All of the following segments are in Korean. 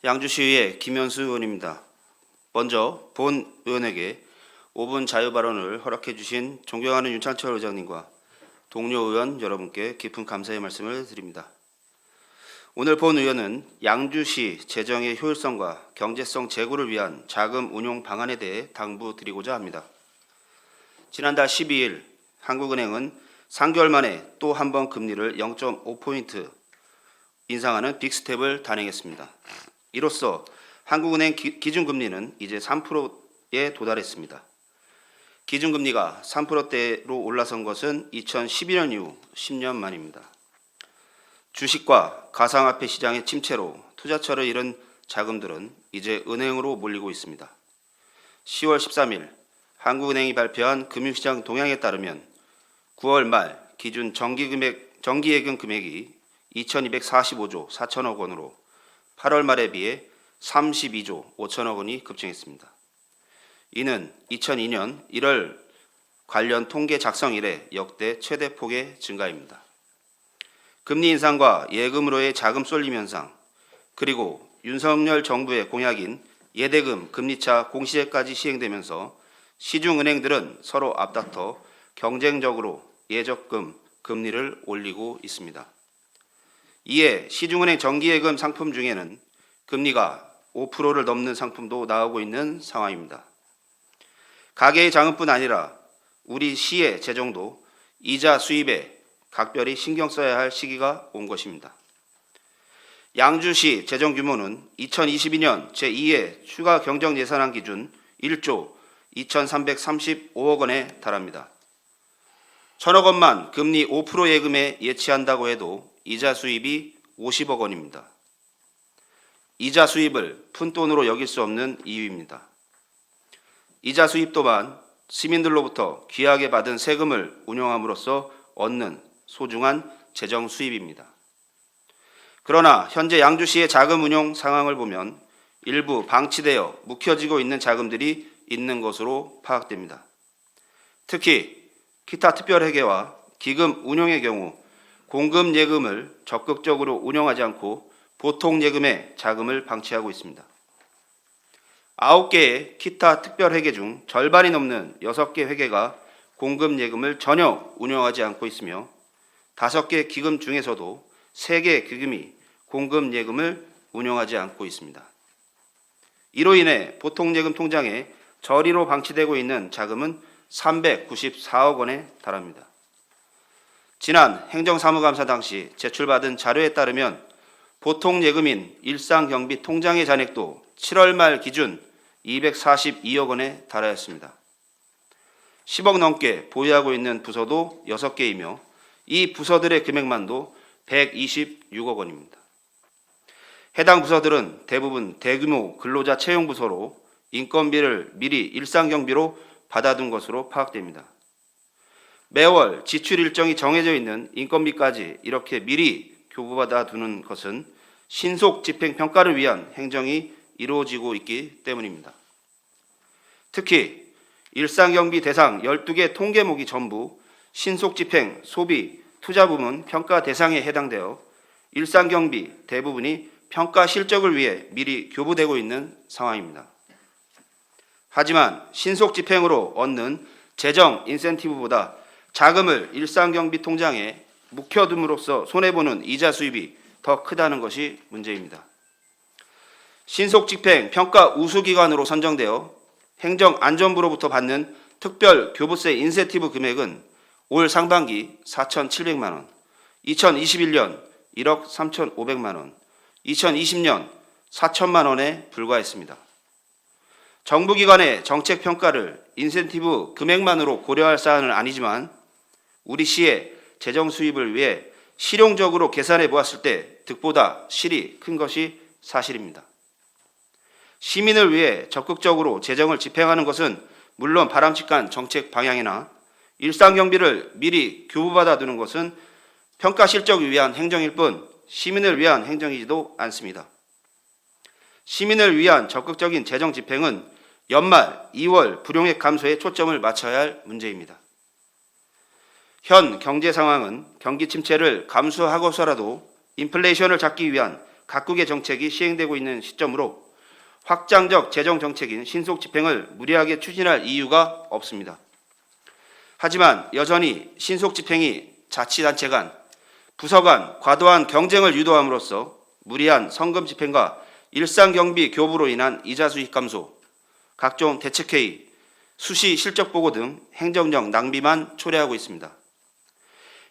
양주시의회 김현수 의원입니다. 먼저 본 의원에게 5분 자유 발언을 허락해 주신 존경하는 윤창철 의장님과 동료 의원 여러분께 깊은 감사의 말씀을 드립니다. 오늘 본 의원은 양주시 재정의 효율성과 경제성 제고를 위한 자금 운용 방안에 대해 당부드리고자 합니다. 지난달 12일 한국은행은 3개월 만에 또 한 번 금리를 0.5포인트 인상하는 빅스텝을 단행했습니다. 이로써 한국은행 기준금리는 이제 3%에 도달했습니다. 기준금리가 3%대로 올라선 것은 2012년 이후 10년 만입니다. 주식과 가상화폐 시장의 침체로 투자처를 잃은 자금들은 이제 은행으로 몰리고 있습니다. 10월 13일 한국은행이 발표한 금융시장 동향에 따르면 9월 말 기준 정기예금 금액이 2245조 4천억 원으로 8월 말에 비해 32조 5천억 원이 급증했습니다. 이는 2002년 1월 관련 통계 작성 이래 역대 최대 폭의 증가입니다. 금리 인상과 예금으로의 자금 쏠림 현상, 그리고 윤석열 정부의 공약인 예대금 금리차 공시제까지 시행되면서 시중은행들은 서로 앞다퉈 경쟁적으로 예적금 금리를 올리고 있습니다. 이에 시중은행 정기예금 상품 중에는 금리가 5%를 넘는 상품도 나오고 있는 상황입니다. 가계의 자금뿐 아니라 우리 시의 재정도 이자 수입에 각별히 신경 써야 할 시기가 온 것입니다. 양주시 재정 규모는 2022년 제2회 추가 경정 예산안 기준 1조 2,335억 원에 달합니다. 1,000억 원만 금리 5% 예금에 예치한다고 해도 이자 수입이 50억 원입니다. 이자 수입을 푼돈으로 여길 수 없는 이유입니다. 이자 수입 또한 시민들로부터 귀하게 받은 세금을 운용함으로써 얻는 소중한 재정 수입입니다. 그러나 현재 양주시의 자금 운용 상황을 보면 일부 방치되어 묵혀지고 있는 자금들이 있는 것으로 파악됩니다. 특히 기타 특별회계와 기금 운용의 경우 공금 예금을 적극적으로 운용하지 않고 보통 예금에 자금을 방치하고 있습니다. 9개의 기타 특별회계 중 절반이 넘는 6개 회계가 공금 예금을 전혀 운용하지 않고 있으며 5개 기금 중에서도 3개 기금이 공금 예금을 운용하지 않고 있습니다. 이로 인해 보통 예금 통장에 저리로 방치되고 있는 자금은 394억 원에 달합니다. 지난 행정사무감사 당시 제출받은 자료에 따르면 보통 예금인 일상경비 통장의 잔액도 7월 말 기준 242억 원에 달하였습니다. 10억 넘게 보유하고 있는 부서도 6개이며 이 부서들의 금액만도 126억 원입니다. 해당 부서들은 대부분 대규모 근로자 채용 부서로 인건비를 미리 일상경비로 받아둔 것으로 파악됩니다. 매월 지출 일정이 정해져 있는 인건비까지 이렇게 미리 교부받아 두는 것은 신속 집행 평가를 위한 행정이 이루어지고 있기 때문입니다. 특히 일상경비 대상 12개 통계목이 전부 신속 집행, 소비, 투자 부문 평가 대상에 해당되어 일상경비 대부분이 평가 실적을 위해 미리 교부되고 있는 상황입니다. 하지만 신속 집행으로 얻는 재정 인센티브보다 자금을 일상경비 통장에 묵혀둠으로써 손해보는 이자 수입이 더 크다는 것이 문제입니다. 신속집행 평가 우수기관으로 선정되어 행정안전부로부터 받는 특별 교부세 인센티브 금액은 올 상반기 4,700만 원, 2021년 1억 3,500만 원, 2020년 4천만 원에 불과했습니다. 정부기관의 정책평가를 인센티브 금액만으로 고려할 사안은 아니지만 우리 시의 재정 수입을 위해 실용적으로 계산해 보았을 때 득보다 실이 큰 것이 사실입니다. 시민을 위해 적극적으로 재정을 집행하는 것은 물론 바람직한 정책 방향이나 일상경비를 미리 교부받아 두는 것은 평가 실적을 위한 행정일 뿐 시민을 위한 행정이지도 않습니다. 시민을 위한 적극적인 재정 집행은 연말 2월 불용액 감소에 초점을 맞춰야 할 문제입니다. 현 경제 상황은 경기 침체를 감수하고서라도 인플레이션을 잡기 위한 각국의 정책이 시행되고 있는 시점으로 확장적 재정 정책인 신속 집행을 무리하게 추진할 이유가 없습니다. 하지만 여전히 신속 집행이 자치단체 간, 부서 간 과도한 경쟁을 유도함으로써 무리한 성금 집행과 일상경비 교부로 인한 이자 수익 감소, 각종 대책회의, 수시 실적 보고 등 행정력 낭비만 초래하고 있습니다.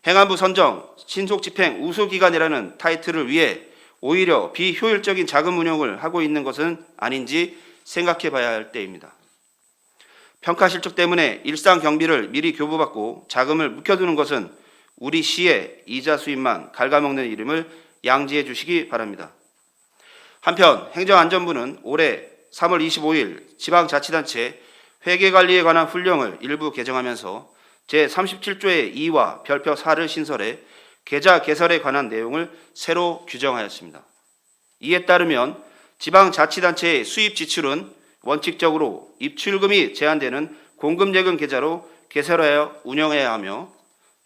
행안부 선정 신속 집행 우수기관이라는 타이틀을 위해 오히려 비효율적인 자금 운용을 하고 있는 것은 아닌지 생각해 봐야 할 때입니다. 평가 실적 때문에 일상 경비를 미리 교부받고 자금을 묵혀두는 것은 우리 시의 이자 수입만 갉아먹는 이름을 양지해 주시기 바랍니다. 한편 행정안전부는 올해 3월 25일 지방자치단체 회계관리에 관한 훈령을 일부 개정하면서 제37조의 2와 별표 4를 신설해 계좌 개설에 관한 내용을 새로 규정하였습니다. 이에 따르면 지방자치단체의 수입 지출은 원칙적으로 입출금이 제한되는 공금예금 계좌로 개설하여 운영해야 하며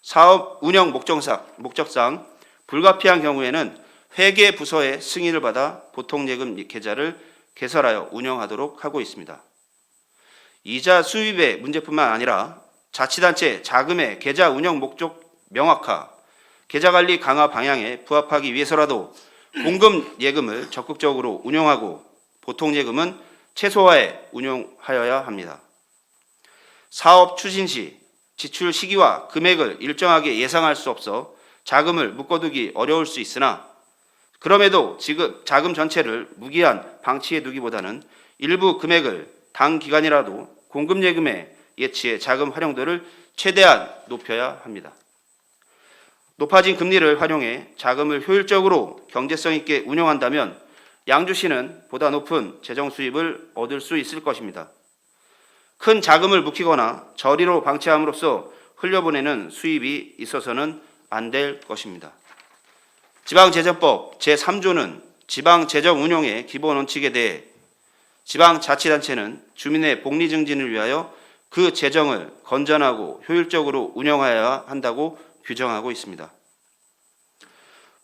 사업 운영 목적상 불가피한 경우에는 회계부서의 승인을 받아 보통예금 계좌를 개설하여 운영하도록 하고 있습니다. 이자 수입의 문제뿐만 아니라 자치단체 자금의 계좌 운영 목적 명확화, 계좌관리 강화 방향에 부합하기 위해서라도 공금 예금을 적극적으로 운용하고 보통 예금은 최소화해 운용하여야 합니다. 사업 추진 시 지출 시기와 금액을 일정하게 예상할 수 없어 자금을 묶어두기 어려울 수 있으나 그럼에도 지금 자금 전체를 무기한 방치해 두기보다는 일부 금액을 단기간이라도 공금 예금에 예치해 자금 활용도를 최대한 높여야 합니다. 높아진 금리를 활용해 자금을 효율적으로 경제성 있게 운용한다면 양주시는 보다 높은 재정 수입을 얻을 수 있을 것입니다. 큰 자금을 묵히거나 저리로 방치함으로써 흘려보내는 수입이 있어서는 안 될 것입니다. 지방재정법 제3조는 지방재정 운용의 기본 원칙에 대해 지방자치단체는 주민의 복리 증진을 위하여 그 재정을 건전하고 효율적으로 운영하여야 한다고 규정하고 있습니다.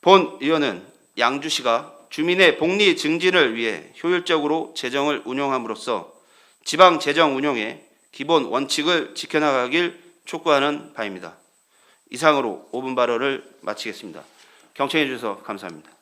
본 의원은 양주시가 주민의 복리 증진을 위해 효율적으로 재정을 운영함으로써 지방 재정 운용의 기본 원칙을 지켜나가길 촉구하는 바입니다. 이상으로 5분 발언을 마치겠습니다. 경청해 주셔서 감사합니다.